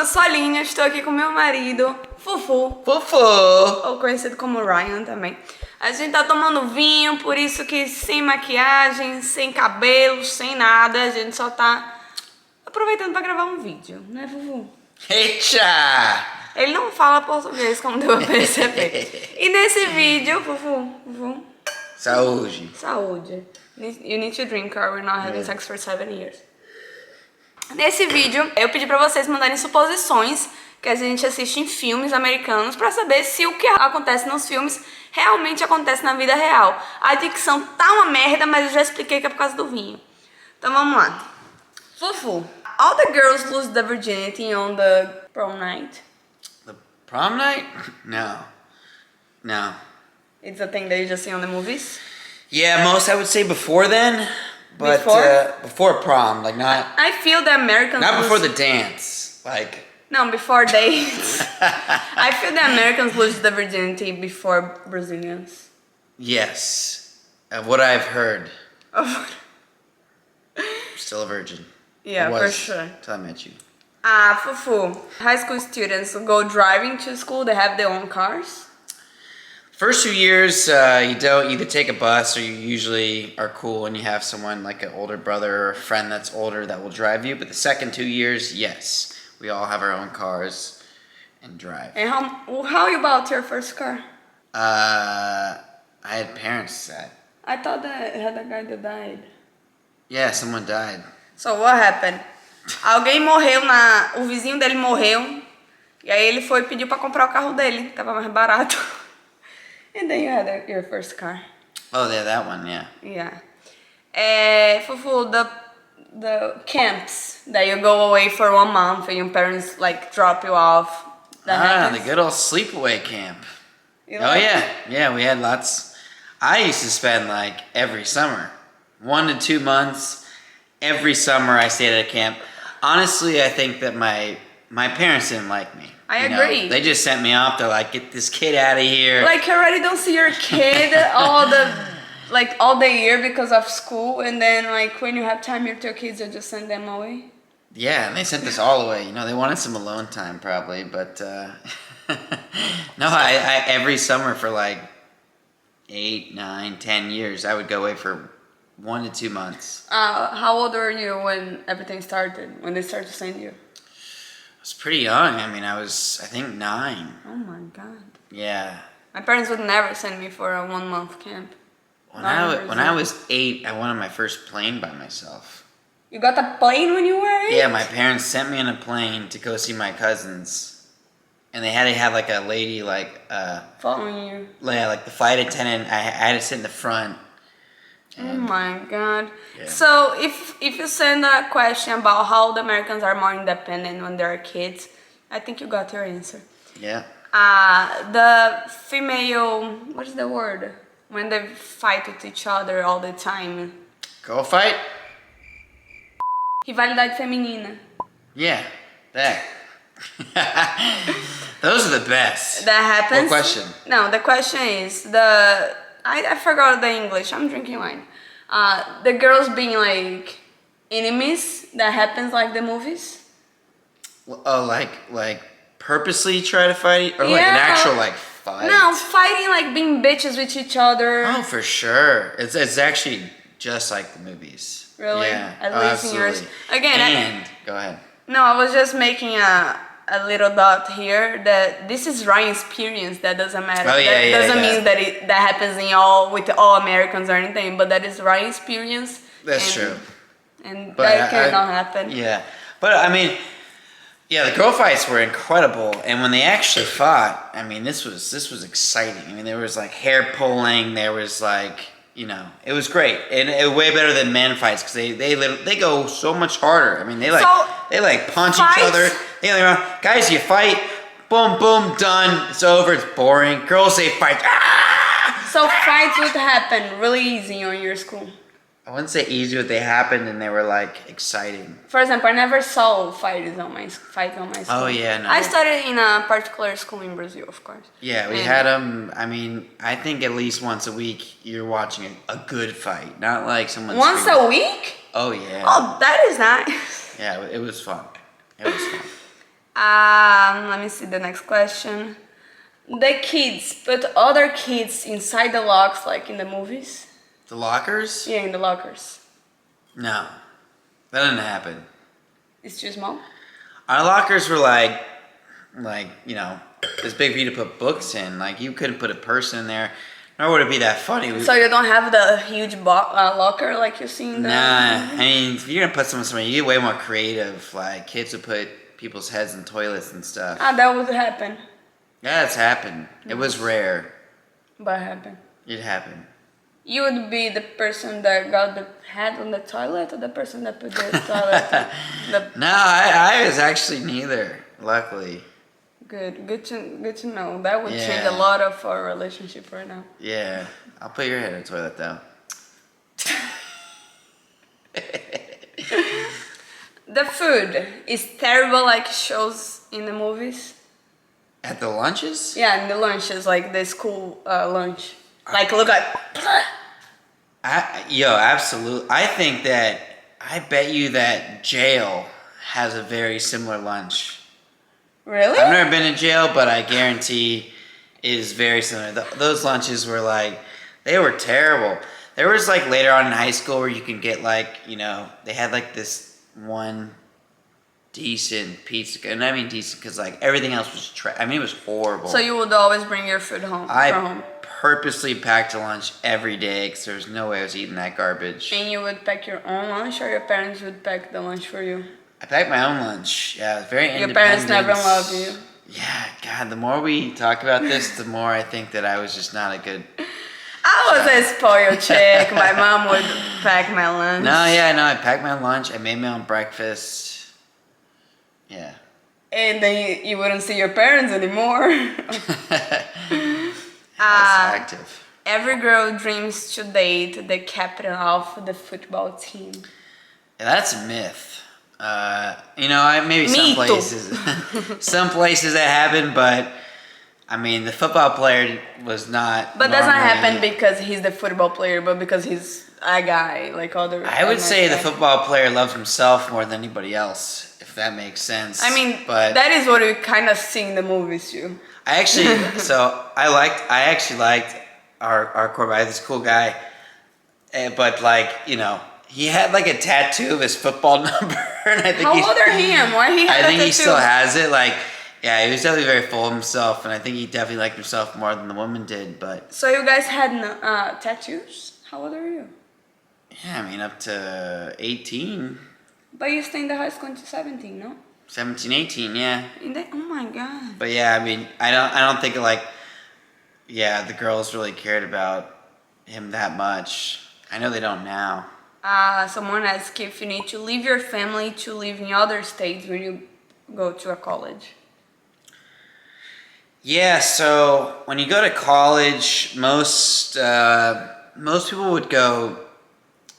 eu sou a Aline, eu estou aqui com meu marido, Fufu. Fufu! Ou conhecido como Ryan também. A gente tá tomando vinho, por isso que sem maquiagem, sem cabelo, sem nada, a gente só tá aproveitando pra gravar um vídeo, né, Fufu? Eita! Ele não fala português, como deu pra perceber. E nesse vídeo, Fufu, Saúde. saúde. You need to drink or we're not having sex for 7 years. Nesse vídeo, eu pedi pra vocês mandarem suposições que a gente assiste em filmes americanos pra saber se o que acontece nos filmes realmente acontece na vida real. A dicção tá uma merda, mas eu já expliquei que é por causa do vinho. Então vamos lá. Fufu, all the girls lose their virginity on the prom night. The prom night? No. It's a thing that you just see on the movies? Yeah, most I would say before then. But before prom, like not I feel the Americans before the dance. Like no, before dates. I feel the Americans lose the virginity before Brazilians. yes. What I've heard. Oh. Still a virgin. Yeah, I was, for sure. Till I met you. Fufu. High school students go driving to school, they have their own cars. First 2 years, you don't either take a bus or you usually are cool and you have someone like an older brother or a friend that's older that will drive you. But the second 2 years, yes, we all have our own cars and drive. And how you bought your first car? I had parents that. I thought that it had a guy that died. Yeah, someone died. So what happened? Alguém morreu o vizinho dele morreu. E aí ele foi e pediu pra comprar o carro dele, tava mais barato. And then you had your first car. Oh, yeah, that one, yeah. Yeah. Fufu, the camps that you go away for 1 month and your parents like drop you off. The good old sleepaway camp. Yeah, we had lots. I used to spend like every summer, 1 to 2 months, every summer I stayed at a camp. Honestly, I think that my parents didn't like me. I agree. They just sent me off. They're like, get this kid out of here. Like you already don't see your kid all the year because of school, and then like when you have time with your kids, you just send them away. Yeah, and they sent us all away. They wanted some alone time probably, but no, I every summer for like 8, 9, 10 years, I would go away for 1 to 2 months. How old were you when everything started? When they started to send you? I was pretty young. I mean, I think 9. Oh my god. Yeah. My parents would never send me for a 1 month camp. When I was 8, I went on my first plane by myself. You got a plane when you were 8? Yeah, my parents sent me on a plane to go see my cousins. And they had to have like a lady following you. Yeah, like the flight attendant. I had to sit in the front. Oh my god. Yeah. So if you send a question about how the Americans are more independent when they're kids, I think you got your answer. Yeah. The female, what is the word? When they fight with each other all the time. Go fight? Rivalidade feminina. Yeah, that. Those are the best. That happens. What question? No, the question is I forgot the English. I'm drinking wine. The girls being like enemies. That happens like the movies. Oh, like purposely try to fight, or like an actual like fight? No, fighting like being bitches with each other. Oh, for sure. It's actually just like the movies. Really? Yeah. At least in yours. Again. Go ahead. No, I was just making a little dot here that this is Ryan's experience. That doesn't matter. Oh, yeah, that doesn't mean that happens with all Americans or anything, but that is Ryan's experience. That's true. And that cannot happen. Yeah. But I mean, yeah, the girl fights were incredible, and when they actually fought, I mean, this was exciting. I mean, there was like hair pulling, there was like, it was great, and it was way better than men fights because they go so much harder. I mean, they punch each other. Guys, you fight, boom, boom, done. It's over. It's boring. Girls, they fight. Ah! So fights would happen really easy on your school. I wouldn't say easy, but they happened and they were like exciting. For example, I never saw fights on my school. Oh yeah, no. I studied in a particular school in Brazil, of course. Yeah, we had them. I mean, I think at least once a week you're watching a good fight, not like someone. Once a week? Oh yeah. Oh, that is nice. Yeah, it was fun. It was fun. Let me see the next question. The kids put other kids inside the locks like in the movies? The lockers? Yeah, in the lockers. No, that didn't happen. It's too small? Our lockers were like this big for you to put books in. Like you couldn't put a person in there, nor would it be that funny. So you don't have the huge locker like you see in the... Nah, I mean, if you're gonna put someone somewhere, you get way more creative. Like kids would put people's heads in toilets and stuff. That would happen. Yeah, it's happened. It was rare. But it happened. It happened. You would be the person that got the head on the toilet or the person that put the toilet No, I was actually neither, luckily. Good to know. That would change Yeah. a lot of our relationship right now. Yeah, I'll put your head in the toilet though. The food is terrible like shows in the movies. At the lunches? Yeah, in the lunches, like the school lunch. Like, look at... Absolutely. I bet you that jail has a very similar lunch. Really? I've never been in jail, but I guarantee it is very similar. Those lunches were like, they were terrible. There was like later on in high school where you can get like, they had like this one decent pizza. And I mean decent because like everything else was it was horrible. So you would always bring your food home from home? Purposely packed a lunch every day because there's no way I was eating that garbage. And you would pack your own lunch or your parents would pack the lunch for you? I packed my own lunch. Yeah, I was very independent. Your parents never loved you? Yeah, God, the more we talk about this, the more I think that I was just not a good... I was a spoiled chick. My mom would pack my lunch. No, I packed my lunch. I made my own breakfast. Yeah. And then you wouldn't see your parents anymore. That's active. Every girl dreams to date the captain of the football team. Yeah, that's a myth. Maybe some places, some places that happen, but I mean, the football player was not. But doesn't happen because he's the football player, but because he's a guy like other. I would say the football player loves himself more than anybody else, if that makes sense. I mean, but that is what we kind of see in the movies too. I actually liked our quarterback. I had this cool guy, but he had like a tattoo of his football number. And I think How old are him? Why he had I think a he tattoo? still has it. Yeah, he was definitely very full of himself, and I think he definitely liked himself more than the woman did. But So you guys had tattoos? How old are you? yeah, I mean up to 18, But you stayed in the high school until 17, no? 17, 18, yeah. Oh my god. But yeah, I mean, I don't think the girls really cared about him that much. I know they don't now. Someone asked if you need to leave your family to live in other states when you go to a college. Yeah, so when you go to college, most people would go.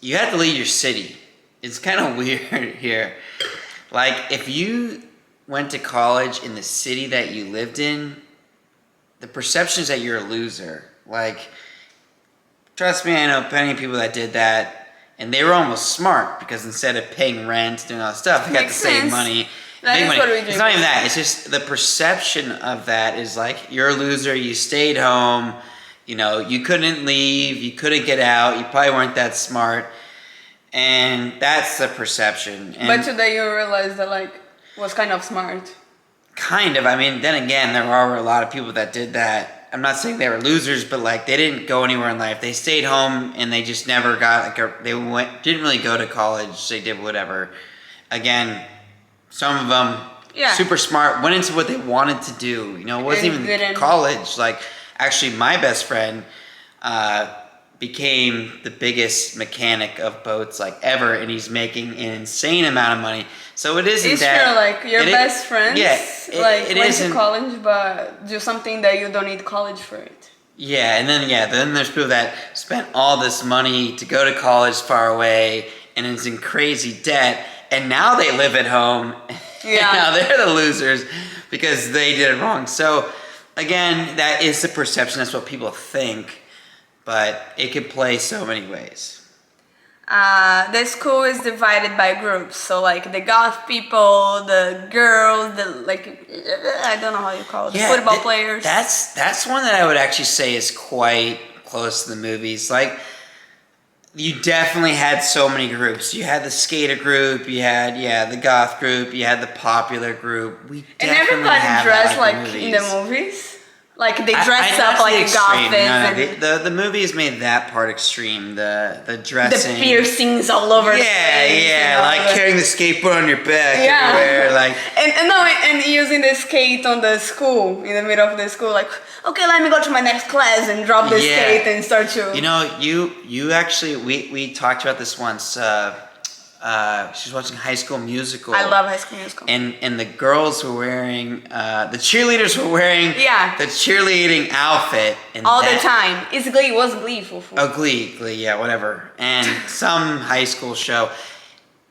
You have to leave your city. It's kind of weird here. Like if you went to college in the city that you lived in, the perception is that you're a loser. Like, trust me, I know plenty of people that did that. And they were almost smart because instead of paying rent, doing all that stuff, they got the same money. That is what we do. It's not even that. It's just the perception of that is like, you're a loser, you stayed home, you couldn't leave, you couldn't get out, you probably weren't that smart. And that's the perception. And But today you realize that was kind of smart. Kind of. I mean, then again, there are a lot of people that did that. I'm not saying they were losers, but they didn't go anywhere in life. They stayed home and they just never got didn't really go to college. They did whatever. Again, some of them super smart, went into what they wanted to do. It wasn't even college. Actually, my best friend became the biggest mechanic of boats ever, and he's making an insane amount of money. So it isn't that... your best friends it went isn't, to college but do something that you don't need college for it. Yeah, and then there's people that spent all this money to go to college far away and is in crazy debt, and now they live at home. Yeah. And now they're the losers because they did it wrong. So again, that is the perception. That's what people think, but it could play so many ways. The school is divided by groups. So like the goth people, the girls, the like I don't know how you call it, the football players. That's one that I would actually say is quite close to the movies. Like, you definitely had so many groups. You had the skater group, you had the goth group, you had the popular group. We and definitely everybody have dressed that like in in the movies. Like they dress up like goths. The movies made that part extreme. The dressing, the piercings all over. Yeah, like carrying the skateboard on your back everywhere, like and using the skate on the school in the middle of the school. Like, okay, let me go to my next class and drop the skate and start to. You know, you actually we talked about this once. She was watching High School Musical. I love High School Musical. And the girls were wearing, the cheerleaders were wearing the cheerleading outfit. And all the time. It was Gleeful. Oh, Glee, yeah, whatever. And some high school show.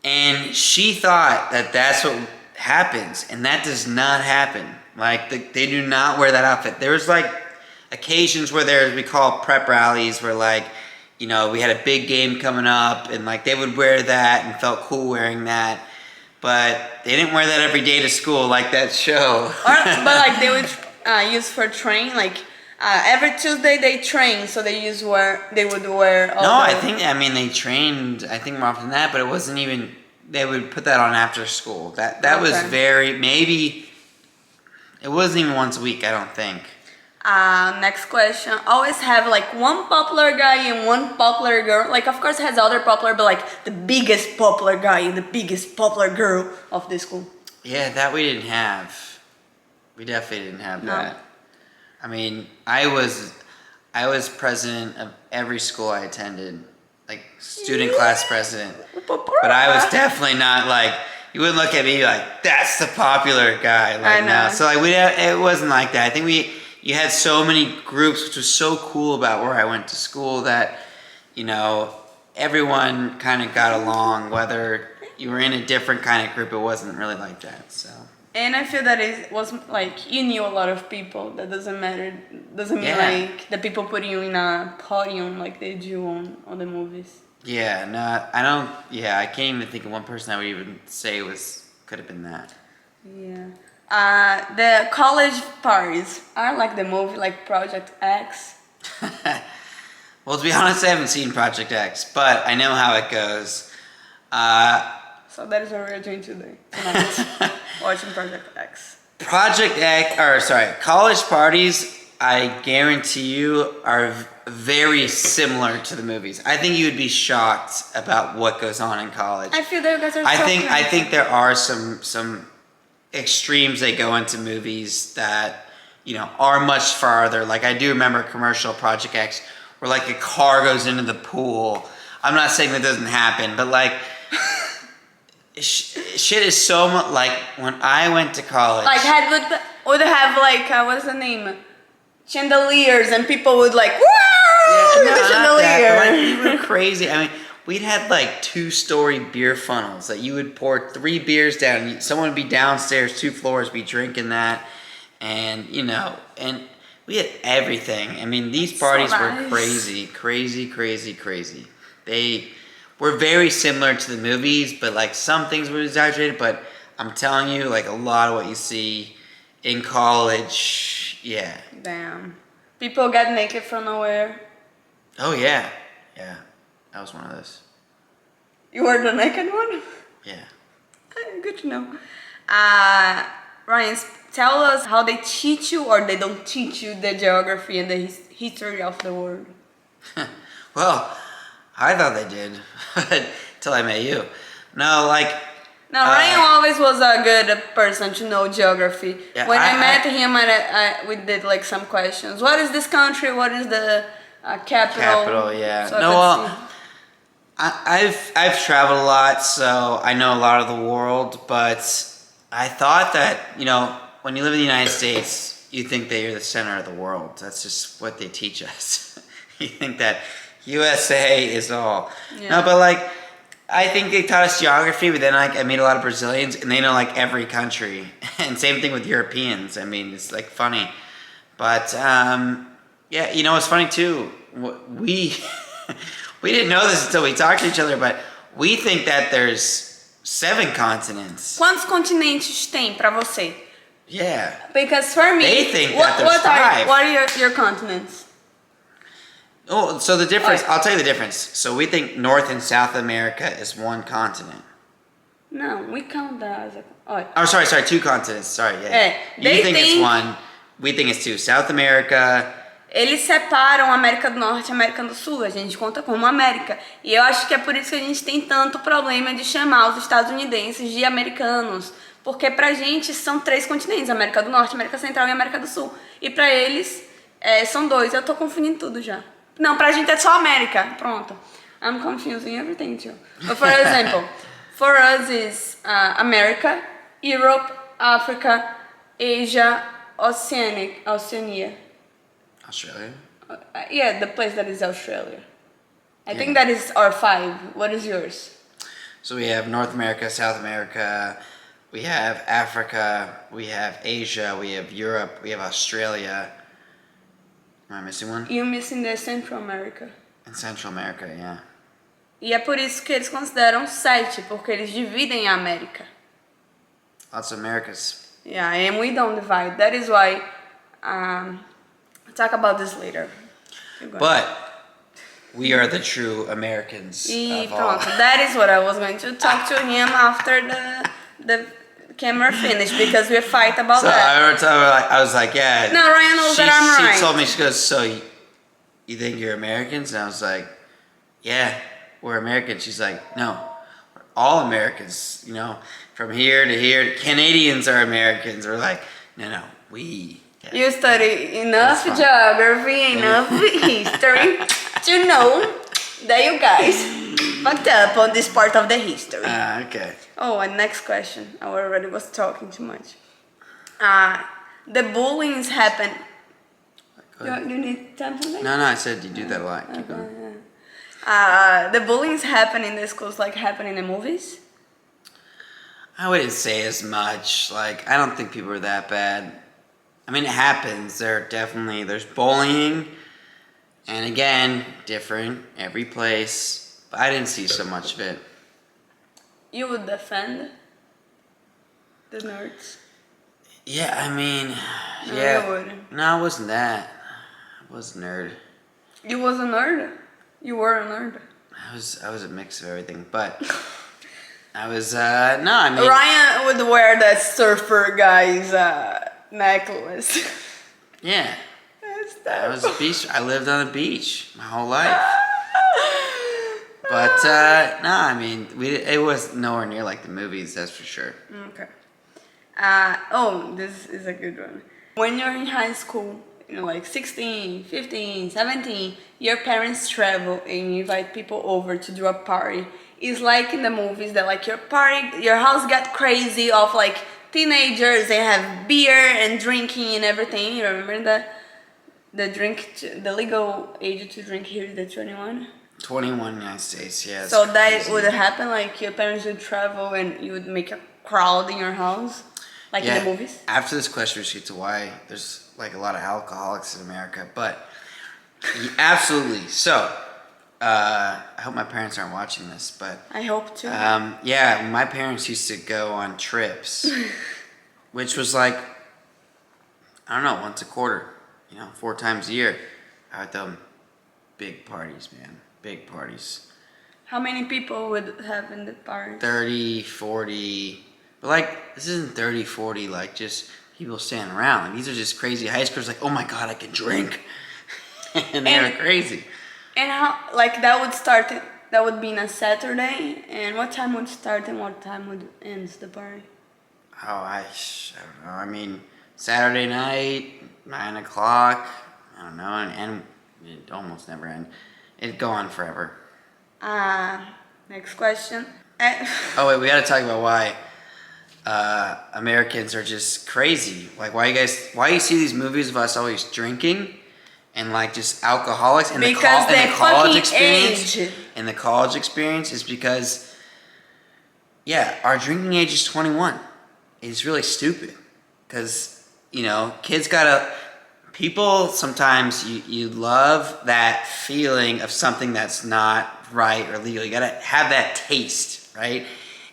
And she thought that that's what happens. And that does not happen. Like, they do not wear that outfit. There was, like, occasions where we call prep rallies where, like, you know, we had a big game coming up, and like they would wear that and felt cool wearing that, but they didn't wear that every day to school like that show. But like they would use for train, like every Tuesday they train, so they would wear. I mean they trained. I think more often than that, but it wasn't even. They would put that on after school. That was maybe. It wasn't even once a week. I don't think. Next question. Always have like one popular guy and one popular girl. Like, of course, it has other popular, but like the biggest popular guy and the biggest popular girl of the school. Yeah, that we didn't have. We definitely didn't have that. I mean, I was president of every school I attended, like student class president. But I was definitely not like. You wouldn't look at me like that's the popular guy. Like, no. So like it wasn't like that. I think you had so many groups, which was so cool about where I went to school that, you know, everyone kind of got along. Whether you were in a different kind of group, it wasn't really like that. So. And I feel that it was like you knew a lot of people. That doesn't matter. Doesn't mean like the people putting you in a podium like they do on the movies. Yeah, no, I don't. Yeah, I can't even think of one person I would even say could have been that. Yeah. The college parties are like the movie, like Project X. Well, to be honest, I haven't seen Project X, but I know how it goes. So that is what we're doing today. Tonight, watching Project X. College parties, I guarantee you, are very similar to the movies. I think you would be shocked about what goes on in college. I feel that you guys are I think there are some extremes they go into movies that, you know, are much farther. Like I do remember a commercial, Project X, where like a car goes into the pool. I'm not saying that doesn't happen, but like shit is so much. Like when I went to college, like would have like what's the name, chandeliers, and people would like woo, the chandelier. Like, we were crazy. I mean, we'd had like 2-story beer funnels that you would pour 3 beers down. Someone would be downstairs 2 floors, be drinking that, and you know, and we had everything. I mean, these parties were crazy. They were very similar to the movies, but like some things were exaggerated. But I'm telling you, like a lot of what you see in college, yeah. Damn. People get naked from nowhere. Oh yeah. That was one of those. You were the naked one? Yeah. Good to know. Ryan, tell us how they teach you or they don't teach you the geography and the history of the world. Well, I thought they did, until I met you. No, like... No, Ryan always was a good person to know geography. Yeah, when I met him, we did like some questions. What is this country? What is the capital? Capital, yeah. So no, well, I've traveled a lot, so I know a lot of the world. But I thought that, you know, when you live in the United States, you think that you're the center of the world. That's just what they teach us. You think that USA is all. Yeah. No, but like, I think they taught us geography, but then like I meet a lot of Brazilians and they know like every country. And same thing with Europeans. I mean, it's like funny. But yeah, you know what's funny too? We We didn't know this until we talked to each other, but we think that there's 7 continents. Quantos continentes tem pra você? Yeah. Because for me, They think that there's 5. What are your continents? Oh, so the difference, I'll tell you the difference. So we think North and South America is one continent. No, we count that as a... Oh, sorry, 2 continents. Sorry, yeah. You think it's 1, we think it's 2. South America... Eles separam a América do Norte e a América do Sul, a gente conta como América. E eu acho que é por isso que a gente tem tanto problema de chamar os estadunidenses de americanos. Porque pra gente são 3 continentes, América do Norte, América Central e América do Sul. E pra eles são 2, eu tô confundindo tudo já. Não, pra gente é só América, pronto. I'm confusing everything too. But for example, for us is America, Europe, Africa, Asia, Oceania. Australia? Yeah, the place that is Australia. I think that is our 5. What is yours? So we have North America, South America, we have Africa, we have Asia, we have Europe, we have Australia. Am I missing one? You're missing the Central America. And Central America, yeah. E é por isso que eles consideram 7, porque eles dividem a América. Lots of Americas. Yeah, and we don't divide. That is why... I'll talk about this later. But we are the true Americans of all. That is what I was going to talk to him after the camera finished, because we fight about that. I remember telling her, I was like, yeah. No, Ryan knows that I'm right. She told me, she goes, so you think you're Americans? And I was like, yeah, we're Americans. She's like, no, we're all Americans. You know, from here to here. Canadians are Americans. We're like, no, we... Yeah. You study enough geography, enough history to know that you guys fucked up on this part of the history. Okay. Oh, and next question. I already was talking too much. The bullying's happen. You need time for that? No, I said you do that a lot. Keep going. The bullying's happen in the schools like happen in the movies? I wouldn't say as much. Like, I don't think people are that bad. I mean, it happens. There's bullying, and again, different every place. But I didn't see so much of it. You would defend the nerds? Yeah, I mean, No, yeah. you wouldn't. No, I wasn't that. I was a nerd. You was a nerd? You were a nerd? I was a mix of everything, but I was, no, I mean... Ryan would wear that surfer guy's necklace. Yeah. I was a beach. I lived on a beach my whole life. But no, I mean, it was nowhere near like the movies, that's for sure. Okay. This is a good one. When you're in high school, like 16, 15, 17, your parents travel and you invite people over to do a party. It's like in the movies that like your house got crazy of like teenagers, they have beer and drinking and everything. You remember that? The legal age to drink here is the 21? 21 in the United States, yeah. So that crazy. would happen, like your parents would travel and you would make a crowd in your house? Like in the movies? After this question, we should get to why there's like a lot of alcoholics in America, but absolutely. So, I hope my parents aren't watching this, but... I hope to. Yeah, my parents used to go on trips, which was like, I don't know, once a quarter, 4 times a year. I would them big parties, man, big parties. How many people would have in the party? 30, 40, but like, this isn't 30, 40, like just people standing around. Like, these are just crazy high schoolers, like, oh my God, I can drink. And they were crazy. And how, like, that would be on a Saturday, and what time would start and what time would end the party? Oh, I don't know. I mean, Saturday night, 9 o'clock, I don't know, and it almost never end. It'd go on forever. Next question. Oh wait, we gotta talk about why Americans are just crazy. Like, why you see these movies of us always drinking and like just alcoholics and the college experience. And the college experience is because, yeah, our drinking age is 21. It's really stupid because kids gotta people sometimes you love that feeling of something that's not right or legal. You gotta have that taste, right?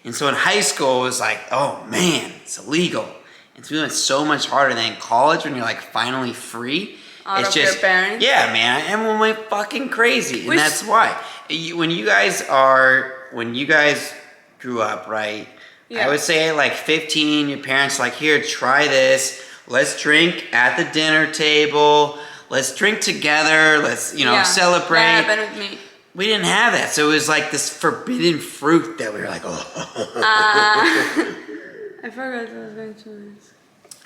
And so in high school, it was like, oh man, it's illegal. It's feeling so much harder than in college when you're like finally free. Out it's of just, your parents. yeah, man, everyone went fucking crazy, and that's why. When you guys grew up, right? Yeah. I would say at like 15, your parents like, here, try this. Let's drink at the dinner table. Let's drink together. Let's, celebrate. That happened with me. We didn't have that, so it was like this forbidden fruit that we were like, oh. I forgot what I was going to ask.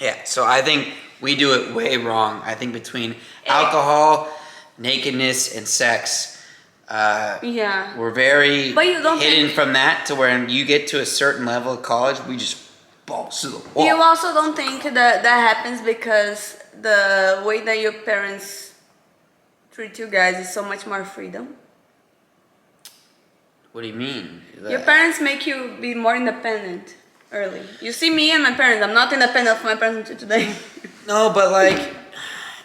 Yeah, so I think we do it way wrong. I think between alcohol, nakedness, and sex, we're very hidden from that to where when you get to a certain level of college, we just balls to the wall. You also don't think that happens because the way that your parents treat you guys is so much more freedom? What do you mean? Your parents make you be more independent early. You see me and my parents. I'm not independent from my parents until today. No, but like,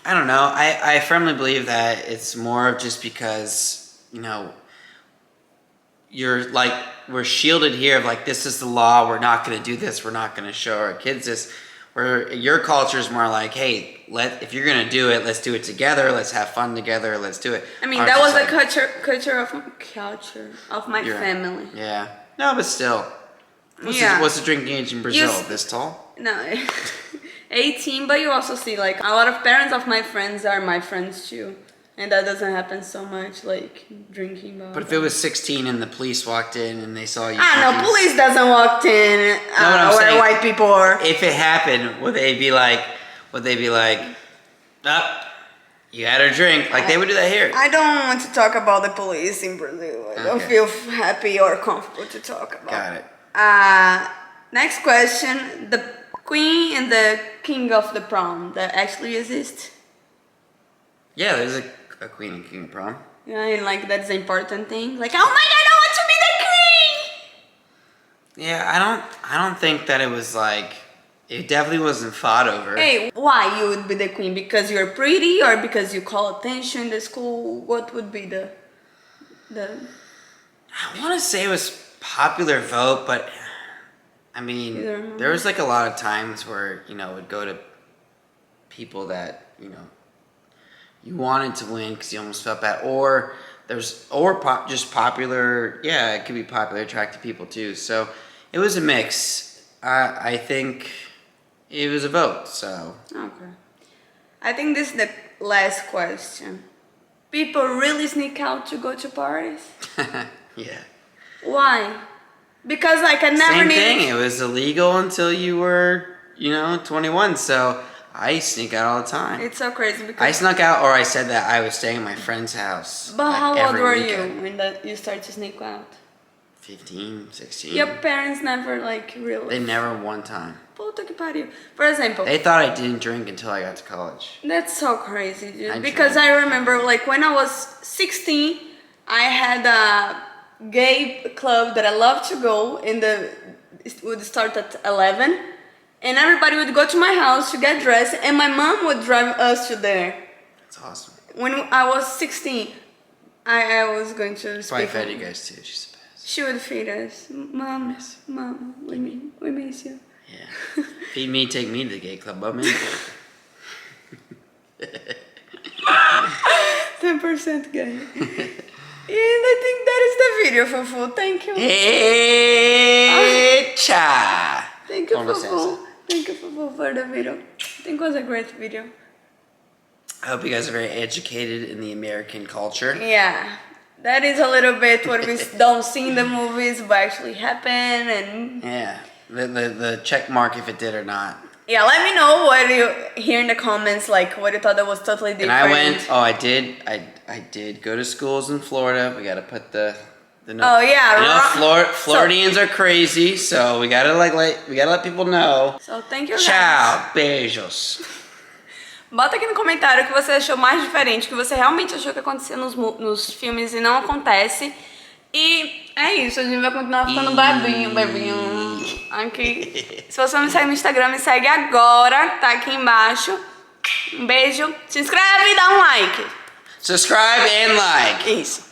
I don't know. I firmly believe that it's more of just because, you're like, we're shielded here of like, this is the law. We're not going to do this. We're not going to show our kids this. Where your culture is more like, hey, if you're going to do it, let's do it together. Let's have fun together. Let's do it. I mean, that was the culture of my Your family. Yeah. No, but still. What's the drinking age in Brazil? This tall? No. 18, but you also see like a lot of parents of my friends are my friends too. And that doesn't happen so much, like drinking. But if it was 16 and the police walked in and they saw you, no, police doesn't walk in where white people are. If it happened, would they be like, you had a drink, like they would do that here? I don't want to talk about the police in Brazil. I don't feel happy or comfortable to talk about. Got it. Next question: the queen and the king of the prom that actually exist? Yeah, there's a queen and king prom. Yeah, and like that's the important thing. Like, oh my god, I want to be the queen. Yeah, I don't think that it was like, it definitely wasn't fought over. Hey, why you would be the queen? Because you're pretty or because you call attention in the school? What would be the? I want to say it was popular vote, but I mean, there was like a lot of times where it would go to people that you wanted to win because you almost felt bad, or just popular. Yeah, it could be popular, attractive people too. So it was a mix. I think it was a vote. So okay, I think this is the last question. People really sneak out to go to parties? Yeah. Why? Because like I never Same thing. It was illegal until you were 21. So I sneak out all the time. It's so crazy because I snuck out, or I said that I was staying at my friend's house. But how old every were weekend. you when you started to sneak out? 15, 16. Your parents never like really. They never one time. Puta que pariu. For example, They thought I didn't drink until I got to college. that's so crazy, dude. I Because drank. I remember like when I was 16, I had a gay club that I loved to go it would start at 11. And everybody would go to my house to get dressed, and my mom would drive us to there. That's awesome. When I was 16, I was going to That's why I speak. fed you guys too. She's the best. She would feed us. Mom, we miss you. Yeah. Feed me, take me to the gay club, I'm in. 10% gay. And I think that is the video, Fufu. Thank you. Hey, cha. Thank you, Como Fufu. Thank you, Fufu, for the video. I think it was a great video. I hope you guys are very educated in the American culture. Yeah. That is a little bit what we don't see in the movies, but actually happen. And Yeah. The check mark if it did or not. yeah, let me know what you hear in the comments, like what you thought that was totally different. And I did go to schools in Florida. We gotta put the note. Oh yeah, Floridians are crazy, so we gotta let people know. So thank you guys. Tchau, beijos. Bota aqui no comentário o que você achou mais diferente, o que você realmente achou que acontecia nos filmes e não acontece. E é isso, a gente vai continuar ficando bebinho. Aqui. Se você não me segue no Instagram, me segue agora, tá aqui embaixo. Um beijo. Se inscreve e dá um like. Subscribe and like. Isso.